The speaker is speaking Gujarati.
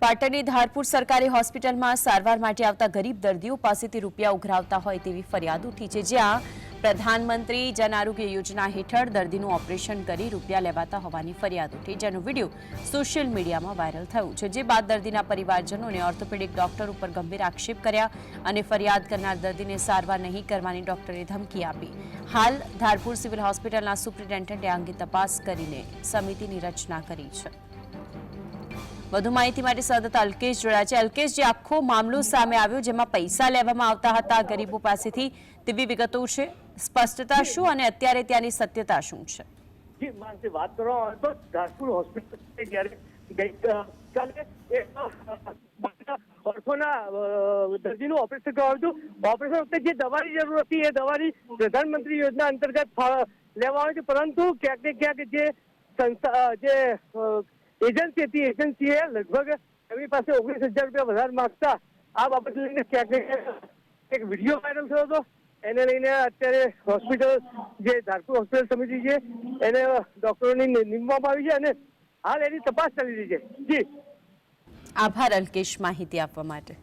પાટણની ધારપુર સરકારી હોસ્પિટલમાં સારવાર માટે આવતા ગરીબ દર્દીઓ પાસેથી રૂપિયા ઉઘરાવતા હોય તેવી ફરિયાદ ઉઠી છે, જ્યાં પ્રધાનમંત્રી જન આરોગ્ય યોજના હેઠળ દર્દીનું ઓપરેશન કરી રૂપિયા લેવાતા હોવાની ફરિયાદ ઉઠી, જેનો વિડીયો સોશિયલ મીડિયામાં વાયરલ થયો છે। જે બાદ દર્દીના પરિવારજનોને ઓર્થોપેડિક ડોક્ટર ઉપર ગંભીર આક્ષેપ કર્યા અને ફરિયાદ કરનાર દર્દીને સારવાર નહીં કરવાની ડોક્ટરે ધમકી આપી। હાલ ધારપુર સિવિલ હોસ્પિટલના સુપ્રિન્ટેન્ડન્ટે આ અંગે તપાસ કરીને સમિતિની રચના કરી છે। વધુ માહિતી માટે સંવાદદાતા અલ્કેશ જોડાયા છે। અલ્કેશ, જે આખો મામલો સામે આવ્યો જેમાં પૈસા લેવામાં આવતા હતા ગરીબો પાસેથી, તેવી વિગતો છે, સ્પષ્ટતા શું અને અત્યારે ત્યાંની સત્યતા શું છે? જી માનસી, વાત કરવામાં આવે તો ધારપુર હોસ્પિટલ જ્યારે ગઈકાલે ઓર્થોના દર્દીનું ઓપરેશન કરવાનું હતું, ઓપરેશન વખતે જે દવાની જરૂર હતી એ દવાની પ્રધાનમંત્રી યોજના અંતર્ગત લેવા આવી હતી, પરંતુ ક્યાંક ને ક્યાંક જે સંસ્થા જે એજન્સી હતી, એજન્સીએ લગભગ એમની પાસે 19,000 રૂપિયા વધારે માંગતા આ બાબત લઈને ક્યાંક ને ક્યાંક એક વિડીયો વાયરલ થયો હતો। એને લઈને અત્યારે હોસ્પિટલ જે ધારપુર હોસ્પિટલ સમિતિ છે એને ડોક્ટરોની નીમવામાં આવી છે અને હાલ એની તપાસ ચાલી રહી છે। જી આભાર અલ્કેશ, માહિતી આપવા માટે।